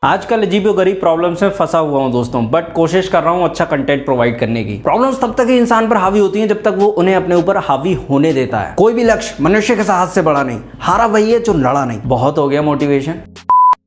आजकल अजीबो गरीब प्रॉब्लम्स में फंसा हुआ हूं दोस्तों, बट कोशिश कर रहा हूं अच्छा कंटेंट प्रोवाइड करने की। प्रॉब्लम्स तब तक ही इंसान पर हावी होती हैं जब तक वो उन्हें अपने ऊपर हावी होने देता है। कोई भी लक्ष्य मनुष्य के साहस से बड़ा नहीं, हारा वही है जो लड़ा नहीं। बहुत हो गया मोटिवेशन।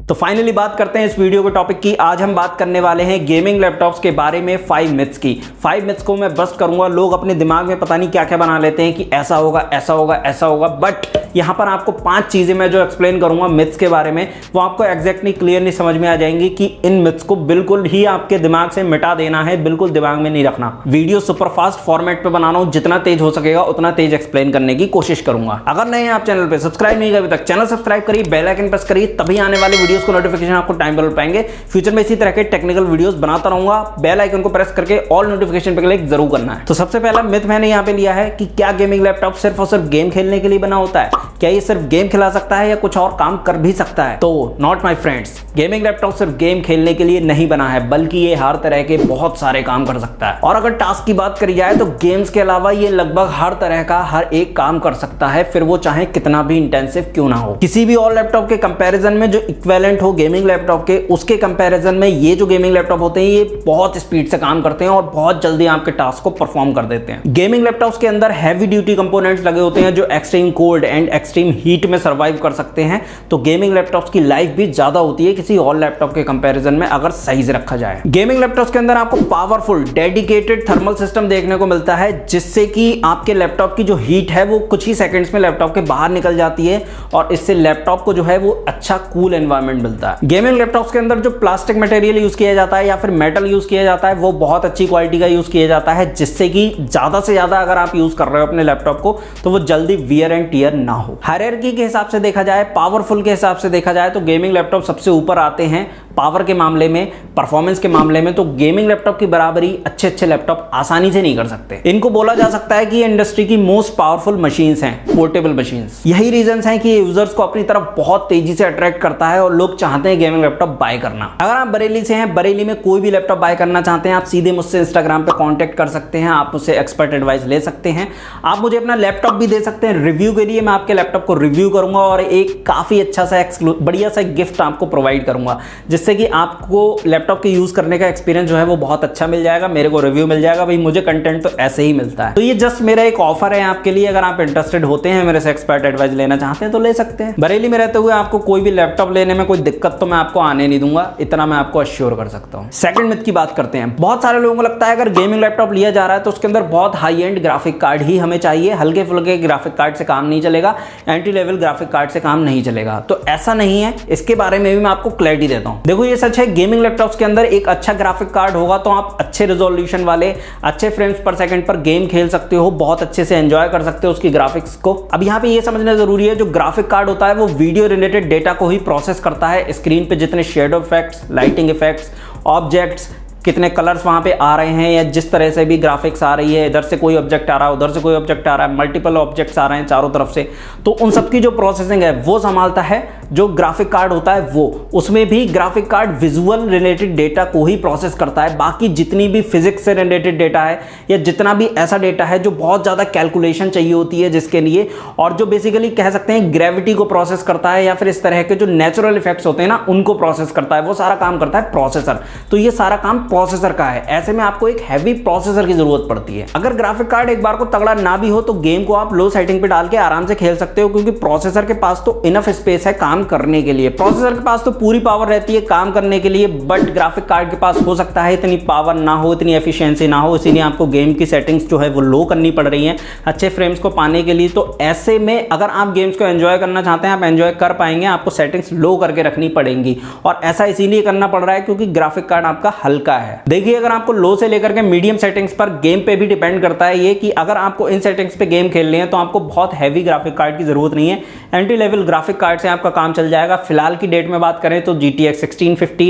तो फाइनली बात करते हैं इस वीडियो के टॉपिक की। आज हम बात करने वाले हैं गेमिंग लैपटॉप्स के बारे में 5 मिथ्स की। 5 मिथ्स को मैं बस्ट करूंगा। लोग अपने दिमाग में पता नहीं क्या क्या बना लेते हैं कि ऐसा होगा ऐसा होगा ऐसा होगा, बट यहाँ पर आपको 5 चीजें मैं जो एक्सप्लेन करूंगा मिथ्स के बारे में, वो आपको एग्जैक्टली क्लियरली समझ में आ जाएंगी कि इन मिथ्स को बिल्कुल ही आपके दिमाग से मिटा देना है, बिल्कुल दिमाग में नहीं रखना। वीडियो सुपर फास्ट फॉर्मेट पे बना रहा हूं, जितना तेज हो सकेगा उतना तेज एक्सप्लेन करने की कोशिश करूंगा। अगर नहीं आप चैनल पे सब्सक्राइब नहीं किया अभी तक, चैनल सब्सक्राइब करिए, बेल आइकन प्रेस करिए, तभी आने वाले वीडियोस को नोटिफिकेशन आपको टाइम पर पाएंगे। फ्यूचर में इसी तरह के टेक्निकल वीडियोस बनाता रहूंगा। बेल आइकन को प्रेस करके ऑल नोटिफिकेशन पे क्लिक जरूर करना है। तो सबसे पहला मिथ मैंने यहाँ पे लिया है कि क्या गेमिंग लैपटॉप सिर्फ और सिर्फ गेम खेलने के लिए बना होता है? क्या ये सिर्फ गेम खिला सकता है या कुछ और काम कर भी सकता है? तो not my friends, gaming laptop सिर्फ गेम खेलने के लिए नहीं बना है, बल्कि ये हर तरह के बहुत सारे काम कर सकता है। और अगर टास्क की बात करी जाए तो गेम्स के अलावा ये लगभग हर तरह का हर एक काम कर सकता है, फिर वो चाहे कितना भी इंटेंसिव क्यों ना हो। किसी भी और लैपटॉप के कंपैरिजन में जो इक्विवेलेंट हो गेमिंग लैपटॉप के, उसके कंपैरिजन में ये जो गेमिंग लैपटॉप होते हैं ये बहुत स्पीड से काम करते हैं और बहुत जल्दी आपके टास्क को परफॉर्म कर देते हैं। गेमिंग लैपटॉप्स के अंदर हैवी ड्यूटी कंपोनेंट्स लगे होते हैं जो extreme cold and extreme heat में सर्वाइव कर सकते हैं। तो गेमिंग लैपटॉप्स की लाइफ भी ज्यादा होती है किसी और लैपटॉप के कंपैरिजन में, अगर सही से रखा जाए। गेमिंग लैपटॉप्स के अंदर आपको पावरफुल डेडिकेटेड थर्मल सिस्टम देखने को मिलता है, जिससे कि आपके लैपटॉप की जो हीट है वो कुछ ही सेकंड्स में लैपटॉप के बाहर निकल जाती है और इससे लैपटॉप को जो है वो अच्छा कूल एनवायरनमेंट मिलता है। गेमिंग लैपटॉप्स के अंदर जो प्लास्टिक मटेरियल यूज किया जाता है या फिर मेटल यूज किया जाता है वो बहुत अच्छी क्वालिटी का यूज किया जाता है, जिससे कि ज्यादा से ज्यादा अगर आप यूज कर रहे हो अपने लैपटॉप को तो वो जल्दी वियर एंड टियर ना हो। हायरार्की के हिसाब से देखा जाए, पावरफुल के हिसाब से देखा जाए तो गेमिंग लैपटॉप सबसे ऊपर आते हैं पावर के मामले में, परफॉर्मेंस के मामले में। तो गेमिंग लैपटॉप की बराबरी अच्छे लैपटॉप आसानी से नहीं कर सकते। इनको बोला जा सकता है कि ये इंडस्ट्री की मोस्ट पावरफुल मशीन्स हैं, पोर्टेबल मशीन्स। यही रीजंस हैं कि ये यूजर्स को अपनी तरफ बहुत तेजी से अट्रैक्ट करता है और लोग चाहते हैं गेमिंग लैपटॉप बाय करना। अगर आप बरेली से हैं, बरेली में कोई भी लैपटॉप बाय करना चाहते हैं, आप सीधे मुझसे इंस्टाग्राम पे कांटेक्ट कर सकते हैं, आप मुझसे एक्सपर्ट एडवाइस ले सकते हैं। आप मुझे अपना लैपटॉप भी दे सकते हैं रिव्यू के लिए, मैं आपके लैपटॉप को रिव्यू करूंगा और एक काफी अच्छा सा बढ़िया सा गिफ्ट आपको प्रोवाइड करूंगा, जिससे कि आपको लैपटॉप के यूज करने का एक्सपीरियंस जो है वो बहुत अच्छा मिल जाएगा, मेरे को रिव्यू मिल जाएगा। भाई मुझे कंटेंट तो ऐसे ही मिलता है। तो ये जस्ट मेरा एक ऑफर है आपके लिए। अगर आप इंटरेस्टेड होते हैं, मेरे से एक्सपर्ट एडवाइस लेना चाहते हैं तो ले सकते हैं। बरेली में रहते हुए आपको कोई भी लैपटॉप लेने में कोई दिक्कत तो मैं आपको आने नहीं दूंगा, इतना मैं आपको अश्योर कर सकता हूं। सेकंड मिथ की बात करते हैं। बहुत सारे लोगों को लगता है अगर गेमिंग लैपटॉप लिया जा रहा है तो उसके अंदर बहुत हाई एंड ग्राफिक कार्ड ही हमें चाहिए, हल्के फुल्के ग्राफिक कार्ड से काम नहीं चलेगा, एंट्री लेवल ग्राफिक कार्ड से काम नहीं चलेगा। तो ऐसा नहीं है, इसके बारे में भी मैं आपको क्लैरिटी देता हूं। देखो ये सच है, गेमिंग लैपटॉप्स के अंदर एक अच्छा ग्राफिक कार्ड होगा तो आप अच्छे रेजोल्यूशन वाले, अच्छे फ्रेम्स पर सेकंड पर गेम खेल सकते हो, बहुत अच्छे से एंजॉय कर सकते हो उसकी ग्राफिक्स को। अब यहाँ पे ये समझना जरूरी है, जो ग्राफिक कार्ड होता है वो वीडियो रिलेटेड डेटा को ही प्रोसेस करता है। स्क्रीन पे जितने shadow effects, lighting effects, objects, कितने कलर्स वहां पे आ रहे हैं या जिस तरह से भी ग्राफिक्स आ रही है, इधर से कोई ऑब्जेक्ट आ रहा है, उधर से कोई ऑब्जेक्ट आ रहा है, मल्टीपल ऑब्जेक्ट्स आ रहे हैं चारों तरफ से, तो उन सब की जो प्रोसेसिंग है वो संभालता है जो ग्राफिक कार्ड होता है वो। उसमें भी graphic card visual related data को ही प्रोसेस करता है। बाकी जितनी भी फिजिक्स से रिलेटेड डेटा है या जितना भी ऐसा डेटा है जो बहुत ज़्यादा कैलकुलेशन चाहिए होती है जिसके लिए, और जो बेसिकली कह सकते हैं ग्रेविटी को प्रोसेस करता है या फिर इस तरह के जो नेचुरल इफेक्ट्स होते हैं ना उनको प्रोसेस करता है, वो सारा काम करता है प्रोसेसर। तो ये सारा काम प्रोसेसर का है। ऐसे में आपको एक हैवी प्रोसेसर की जरूरत पड़ती है। अगर ग्राफिक कार्ड एक बार को तगड़ा ना भी हो तो गेम को आप लो सेटिंग पे डाल के आराम से खेल सकते हो, क्योंकि प्रोसेसर के पास तो इनफ स्पेस है काम करने के लिए। प्रोसेसर के पास तो पूरी पावर रहती है काम करने के लिए, बट ग्राफिक कार्ड के पास हो सकता है इतनी पावर ना हो, इतनी एफिशिएंसी ना हो, इसीलिए आपको गेम की सेटिंग्स जो है वो लो करनी पड़ रही है अच्छे फ्रेम्स को पाने के लिए। तो ऐसे में अगर आप गेम्स को एंजॉय करना चाहते हैं, आप एंजॉय कर पाएंगे, आपको सेटिंग्स लो करके रखनी पड़ेंगी। और ऐसा इसीलिए करना पड़ रहा है क्योंकि ग्राफिक कार्ड आपका हल्का है। देखिए अगर आपको लो से लेकर के मीडियम सेटिंग्स पर, गेम पे भी डिपेंड करता है ये कि अगर आपको इन सेटिंग्स पे गेम खेलने हैं तो आपको बहुत हैवी ग्राफिक कार्ड की जरूरत नहीं है, एंट्री लेवल ग्राफिक कार्ड से आपका काम चल जाएगा। फिलहाल की डेट में बात करें तो GTX 1650,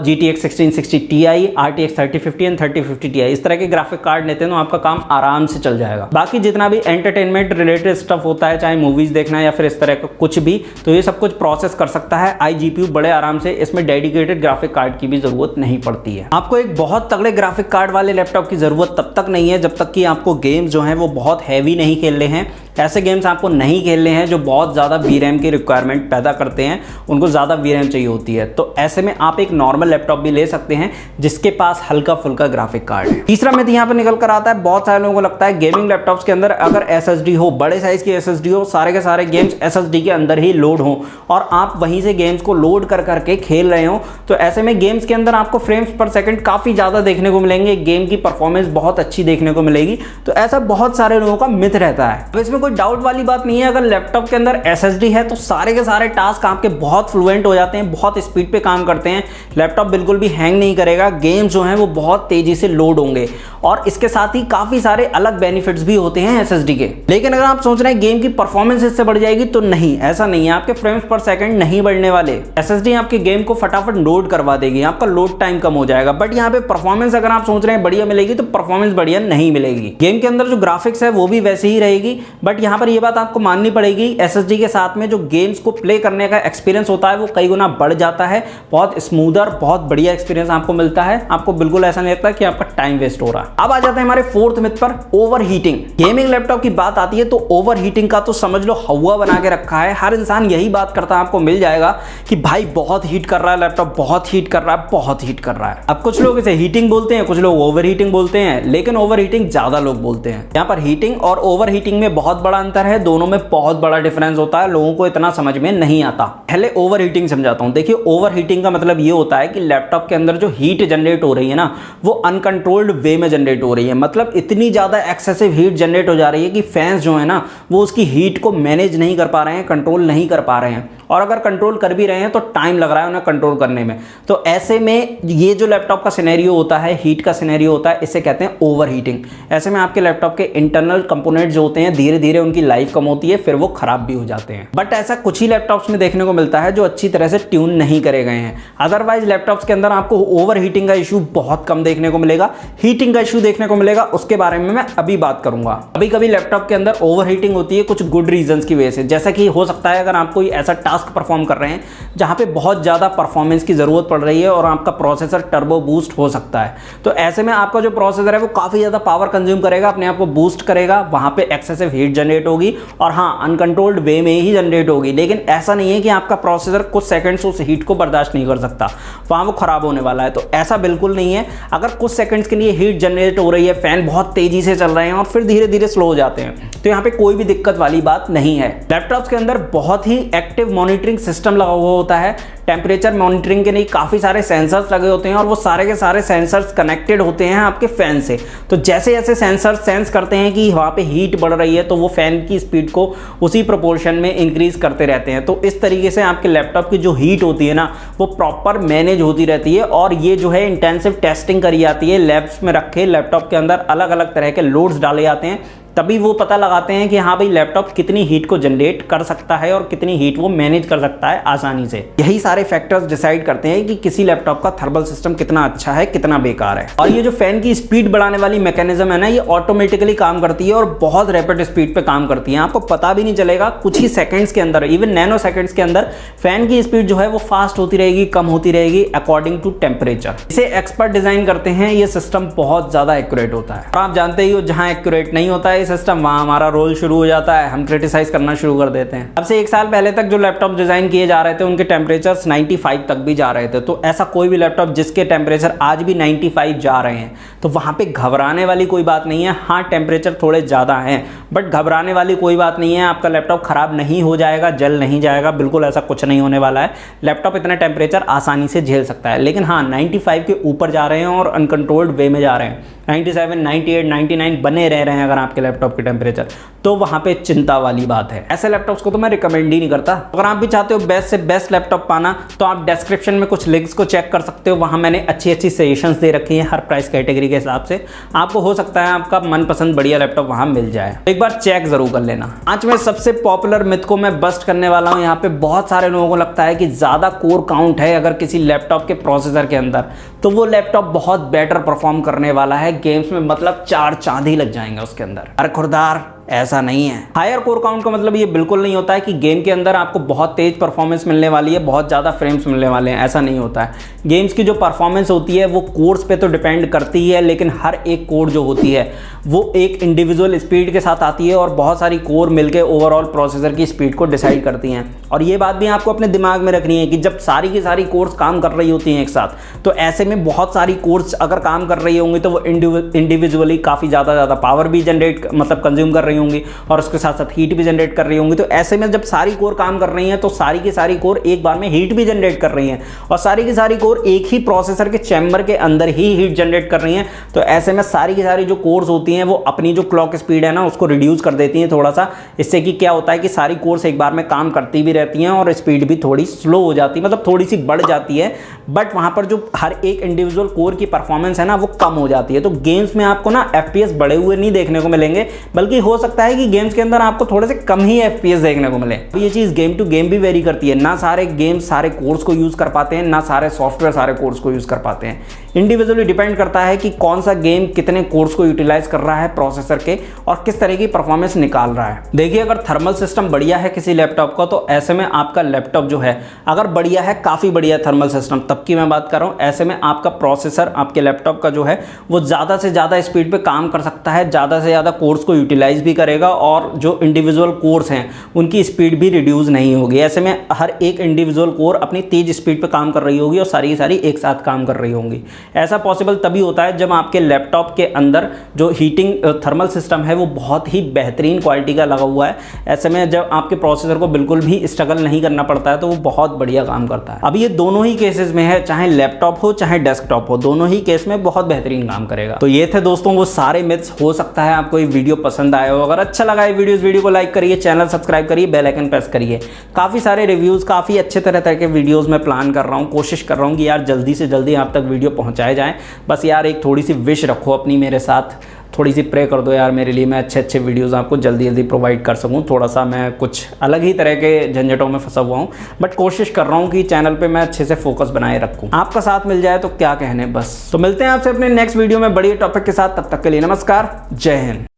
GTX 1660 Ti, RTX 3050 and 3050 Ti, इस तरह के ग्राफिक कार्ड लेते हैं तो आपका काम आराम से चल जाएगा। बाकी जितना भी एंटरटेनमेंट रिलेटेड स्टफ होता है, चाहे मूवीज देखना या फिर इस तरह का कुछ भी, तो ये सब कुछ प्रोसेस कर सकता है iGPU बड़े आराम से। इसमें डेडिकेटेड ग्राफिक कार्ड की भी जरूरत नहीं पड़ती है। आपको एक बहुत तगड़े ग्राफिक कार्ड वाले लैपटॉप की जरूरत तब तक नहीं है जब तक कि आपको गेम्स जो हैं वो बहुत हैवी नहीं खेल रहे हैं ऐसे गेम्स आपको नहीं खेलने हैं जो बहुत ज़्यादा वीरैम की रिक्वायरमेंट पैदा करते हैं, उनको ज़्यादा वीरैम चाहिए होती है। तो ऐसे में आप एक नॉर्मल लैपटॉप भी ले सकते हैं जिसके पास हल्का फुल्का ग्राफिक कार्ड है। तीसरा मिथ यहाँ पर निकल कर आता है, बहुत सारे लोगों को लगता है गेमिंग लैपटॉप्स के अंदर अगर SSD हो, बड़े साइज की SSD हो, सारे के सारे गेम्स SSD के अंदर ही लोड हो और आप वहीं से गेम्स को लोड कर करके खेल रहे हो, तो ऐसे में गेम्स के अंदर आपको फ्रेम्स पर सेकंड काफ़ी ज़्यादा देखने को मिलेंगे, गेम की परफॉर्मेंस बहुत अच्छी देखने को मिलेगी। तो ऐसा बहुत सारे लोगों का मिथ रहता है। अब इसमें कोई डाउट वाली बात नहीं है, अगर लैपटॉप के अंदर SSD है तो सारे के सारे टास्क आपके बहुत फ्लुएंट हो जाते हैं, बहुत स्पीड पे काम करते हैं, लैपटॉप बिल्कुल भी हैंग नहीं करेगा, गेम जो हैं वो बहुत तेजी से लोड होंगे और इसके साथ ही काफ़ी सारे अलग बेनिफिट्स भी होते हैं SSD के। लेकिन अगर आप सोच रहे हैं गेम की परफॉर्मेंस इससे बढ़ जाएगी, तो नहीं, ऐसा नहीं है। आपके फ्रेम्स पर सेकंड नहीं बढ़ने वाले। SSD आपके गेम को फटाफट लोड करवा देगी, आपका लोड टाइम कम हो जाएगा। बट यहाँ पे परफॉर्मेंस अगर आप सोच रहे हैं बढ़िया मिलेगी, तो परफॉर्मेंस बढ़िया नहीं मिलेगी। गेम के अंदर जो ग्राफिक्स है वो भी वैसे ही रहेगी, बट यहाँ पर ये बात आपको माननी पड़ेगी, SSD के साथ में जो गेम्स को प्ले करने का एक्सपीरियंस होता है वो कई गुना बढ़ जाता है, बहुत स्मूदर, बहुत बढ़िया एक्सपीरियंस आपको मिलता है। आपको बिल्कुल ऐसा नहीं लगता कि आपका टाइम वेस्ट हो रहा है। अब आ जाते हैं हमारे फोर्थ मिथ पर, ओवर हीटिंग। गेमिंग लैपटॉप की बात आती है तो ओवर हीटिंग का तो समझ लो हवा बना के रखा है। हर इंसान यही बात करता है, आपको मिल जाएगा कि भाई बहुत हीट कर रहा है लैपटॉप, बहुत हीट कर रहा है, बहुत हीट कर रहा है। अब कुछ लोग इसे हीटिंग बोलते हैं, कुछ लोग ओवर हीटिंग बोलते हैं, लेकिन ओवर हीटिंग ज्यादा लोग बोलते हैं। यहाँ पर हीटिंग और ओवर हीटिंग में बहुत बड़ा अंतर है, दोनों में बहुत बड़ा डिफरेंस होता है, लोगों को इतना समझ में नहीं आता। पहले ओवर हीटिंग समझाता हूं। देखिए, ओवर हीटिंग का मतलब ये होता है कि लैपटॉप के अंदर जो हीट जनरेट हो रही है ना, वो अनकंट्रोल्ड वे में जनरेट हो रही है। मतलब इतनी ज्यादा एक्सेसिव हीट जनरेट हो जा रही है कि फैंस जो है ना, वो उसकी हीट को मैनेज नहीं कर पा रहे हैं, कंट्रोल नहीं कर पा रहे हैं, और अगर कंट्रोल कर भी रहे हैं तो टाइम लग रहा है उन्हें कंट्रोल करने में। तो ऐसे में ये जो लैपटॉप का सिनेरियो होता है, हीट का सिनेरियो होता है, इसे कहते हैं ओवर हीटिंग। ऐसे में आपके लैपटॉप के इंटरनल कंपोनेंट जो होते हैं, धीरे धीरे उनकी लाइफ कम होती है, फिर वो खराब भी हो जाते हैं। बट ऐसा कुछ ही लैपटॉप्स में देखने को मिलता है जो अच्छी तरह से ट्यून नहीं करे गए हैं। अदरवाइज लैपटॉप्स के अंदर आपको ओवर हीटिंग का इशू बहुत कम देखने को मिलेगा, हीटिंग का इशू देखने को मिलेगा, उसके बारे में मैं अभी बात करूंगा। कभी कभी लैपटॉप के अंदर ओवर हीटिंग होती है कुछ गुड रीजंस की वजह से, जैसा कि हो सकता है अगर आप कोई ऐसा टास्क परफॉर्म कर रहे हैं जहां पे बहुत ज्यादा परफॉर्मेंस की जरूरत पड़ रही है और आपका प्रोसेसर टर्बो बूस्ट हो सकता है, तो ऐसे में आपका जो प्रोसेसर है वो काफी ज्यादा पावर कंज्यूम करेगा, अपने आप को बूस्ट करेगा, वहां पे एक्सेसिव हीट जनरेट होगी और हाँ, अनकंट्रोल्ड वे में ही जनरेट होगी। लेकिन ऐसा नहीं है कि आपका प्रोसेसर कुछ सेकंड्स उस हीट को बर्दाश्त नहीं कर सकता, वहां वो खराब होने वाला है। तो ऐसा बिल्कुल नहीं है। अगर कुछ सेकंड्स के लिए हीट जनरेट हो रही है, फैन बहुत तेजी से चल रहे हैं और फिर धीरे धीरे स्लो हो जाते हैं, तो यहाँ पे कोई भी दिक्कत वाली बात नहीं है। लैपटॉप्स के अंदर बहुत ही एक्टिव मॉनिटरिंग सिस्टम लगा हुआ होता है, टेम्परेचर मॉनिटरिंग के लिए काफ़ी सारे सेंसर्स लगे होते हैं और वो सारे के सारे सेंसर्स कनेक्टेड होते हैं आपके फैन से। तो जैसे जैसे सेंसर सेंस करते हैं कि वहाँ पे हीट बढ़ रही है, तो वो फैन की स्पीड को उसी प्रोपोर्शन में इंक्रीज करते रहते हैं। तो इस तरीके से आपके लैपटॉप की जो हीट होती है ना, वो प्रॉपर मैनेज होती रहती है। और ये जो है इंटेंसिव टेस्टिंग करी जाती है, लैब्स में रखे लैपटॉप के अंदर अलग अलग तरह के लोड्स डाले जाते हैं, तभी वो पता लगाते हैं कि हाँ भाई लैपटॉप कितनी हीट को जनरेट कर सकता है और कितनी हीट वो मैनेज कर सकता है आसानी से। यही सारे फैक्टर्स डिसाइड करते हैं कि किसी लैपटॉप का थर्मल सिस्टम कितना अच्छा है, कितना बेकार है। और ये जो फैन की स्पीड बढ़ाने वाली मैकेनिज्म है ना, ये ऑटोमेटिकली काम करती है और बहुत रैपिड स्पीड पे काम करती है। आपको पता भी नहीं चलेगा, कुछ ही सेकंड्स के अंदर, इवन नैनो सेकंड्स के अंदर फैन की स्पीड जो है वो फास्ट होती रहेगी, कम होती रहेगी अकॉर्डिंग टू टेम्परेचर। इसे एक्सपर्ट डिजाइन करते हैं, ये सिस्टम बहुत ज्यादा एक्यूरेट होता है। और आप जानते ही हो, जहां एक्यूरेट नहीं होता है सिस्टम, वहां हमारा रोल शुरू हो जाता है, हम क्रिटिसाइज करना शुरू कर देते हैं। अब से 1 साल पहले तक जो लैपटॉप डिजाइन किए जा रहे थे, उनके टेम्परेचर्स 95 तक भी जा रहे थे। तो ऐसा कोई भी लैपटॉप जिसके टेम्परेचर आज भी 95 जा रहे हैं, तो वहां पे घबराने वाली कोई बात नहीं है। हाँ, टेम्परेचर थोड़े ज्यादा हैं, बट घबराने वाली कोई बात नहीं है। आपका लैपटॉप खराब नहीं हो जाएगा, जल नहीं जाएगा, बिल्कुल ऐसा कुछ नहीं होने वाला है। लैपटॉप इतना टेम्परेचर आसानी से झेल सकता है। लेकिन हाँ, 95 के ऊपर जा रहे हैं और अनकंट्रोल्ड वे में जा रहे हैं, 97, 98, 99 बने रह रहे हैं अगर आपके लैपटॉप के टेम्परेचर, तो वहां पे चिंता वाली बात है। ऐसे लैपटॉप्स को तो मैं रिकमेंड ही नहीं करता। अगर आप भी चाहते हो बेस्ट से बेस्ट लैपटॉप पाना, तो आप डिस्क्रिप्शन में कुछ लिंक्स को चेक कर सकते हो। वहां मैंने अच्छी अच्छी सजेशंस दे रखी हैं हर प्राइस कैटेगरी के हिसाब से। आपको हो सकता है आपका मनपसंद बढ़िया लैपटॉप वहां मिल जाए, एक बार चेक जरूर कर लेना। आज मैं सबसे पॉपुलर मिथ को मैं बस्ट करने वाला हूं। यहाँ पे बहुत सारे लोगों को लगता है कि ज्यादा कोर काउंट है अगर किसी लैपटॉप के प्रोसेसर के अंदर, तो वो लैपटॉप बहुत बेटर परफॉर्म करने वाला है गेम्स में, मतलब 4 चांद ही लग जाएंगे उसके अंदर। अरे खुरदार, ऐसा नहीं है। हायर कोर काउंट का मतलब ये बिल्कुल नहीं होता है कि गेम के अंदर आपको बहुत तेज परफॉर्मेंस मिलने वाली है, बहुत ज़्यादा फ्रेम्स मिलने वाले हैं, ऐसा नहीं होता है। गेम्स की जो परफॉर्मेंस होती है वो कोर्स पे तो डिपेंड करती है, लेकिन हर एक कोर जो होती है वो एक इंडिविजुअल स्पीड के साथ आती है और बहुत सारी कोर मिलकर ओवरऑल प्रोसेसर की स्पीड को डिसाइड करती हैं। और ये बात भी आपको अपने दिमाग में रखनी है कि जब सारी की सारी कोर्स काम कर रही होती हैं एक साथ, तो ऐसे में बहुत सारी कोर्स अगर काम कर रही होंगी तो वो इंडिविजुअली काफ़ी ज़्यादा पावर भी जनरेट मतलब कंज्यूम कर रही होंगी और उसके साथ साथ हीट भी जनरेट कर रही होंगी। तो ऐसे में जब सारी कोर काम कर रही हैं तो सारी की सारी कोर एक बार में हीट भी जनरेट कर रही हैं और सारी की सारी कोर एक ही प्रोसेसर के चैम्बर के अंदर ही हीट जनरेट कर रही हैं। तो ऐसे में सारी की सारी जो कोर्स होती हैं वो अपनी जो क्लॉक स्पीड है ना उसको रिड्यूस कर देती हैं थोड़ा सा। इससे कि क्या होता है कि सारी कोर्स एक बार में काम करती भी रहती हैं और स्पीड भी थोड़ी स्लो हो जाती है, मतलब थोड़ी सी बढ़ जाती है, बट वहां पर जो हर एक इंडिविजुअल कोर की परफॉर्मेंस है ना वो कम हो जाती है। तो गेम्स में आपको ना FPS बढ़े हुए नहीं देखने को मिलेंगे, बल्कि हो सकता है कि गेम्स के अंदर आपको थोड़े से कम ही FPS देखने को मिले। ये चीज़ गेम टू गेम भी वेरी करती है, ना सारे गेम्स सारे कोर्स को यूज़ कर पाते हैं, ना सारे सॉफ्टवेयर सारे कोर्स को यूज़ कर पाते हैं। इंडिविजुअली डिपेंड करता है कि कौन सा गेम कितने कोर्स को यूटिलाइज कर रहा है प्रोसेसर के और किस तरह की परफॉर्मेंस निकाल रहा है। देखिए, अगर थर्मल सिस्टम बढ़िया है किसी लैपटॉप का तो ऐसे में आपका लैपटॉप जो है अगर बढ़िया है, काफ़ी बढ़िया थर्मल सिस्टम, तब की मैं बात कर रहा हूँ, ऐसे में आपका प्रोसेसर आपके लैपटॉप का जो है वो ज़्यादा से ज़्यादा स्पीड पे काम कर सकता है, ज़्यादा से ज़्यादा कोर्स को यूटिलाइज भी करेगा और जो इंडिविजुअल कोर्स हैं उनकी स्पीड भी रिड्यूस नहीं होगी। ऐसे में हर एक इंडिविजुअल कोर अपनी तेज स्पीड पे काम कर रही होगी और सारी की सारी एक साथ काम कर रही होंगी। ऐसा पॉसिबल तभी होता है जब आपके लैपटॉप के अंदर जो हीटिंग थर्मल सिस्टम है वो बहुत ही बेहतरीन क्वालिटी का लगा हुआ है। ऐसे में जब आपके प्रोसेसर को बिल्कुल भी स्ट्रगल नहीं करना पड़ता है तो वो बहुत बढ़िया काम करता है। अब ये दोनों ही केसेस में है, चाहे लैपटॉप हो चाहे डेस्कटॉप हो, दोनों ही केस में बहुत बेहतरीन काम करेगा। तो ये थे दोस्तों वो सारे मिथ्स। हो सकता है आपको ये वीडियो पसंद आया हो। अगर अच्छा लगा ये वीडियो को लाइक करिए, चैनल सब्सक्राइब करिए, बेल आइकन प्रेस करिए। काफ़ी सारे रिव्यूज़, काफ़ी अच्छे तरह के वीडियोज़ मैं प्लान कर रहा हूँ, कोशिश कर रहा हूँ कि यार जल्दी से जल्दी आप तक वीडियो पहुँचाए जाएँ। बस यार एक थोड़ी सी विश रखो अपनी मेरे साथ, थोड़ी सी प्रे कर दो यार मेरे लिए, मैं अच्छे वीडियोस आपको जल्दी प्रोवाइड कर सकूं। थोड़ा सा मैं कुछ अलग ही तरह के झंझटों में फंसा हुआ हूं, बट कोशिश कर रहा हूं कि चैनल पे मैं अच्छे से फोकस बनाए रखूं। आपका साथ मिल जाए तो क्या कहने बस। तो मिलते हैं आपसे अपने नेक्स्ट वीडियो में बड़ी टॉपिक के साथ, तब तक के लिए नमस्कार, जय हिंद।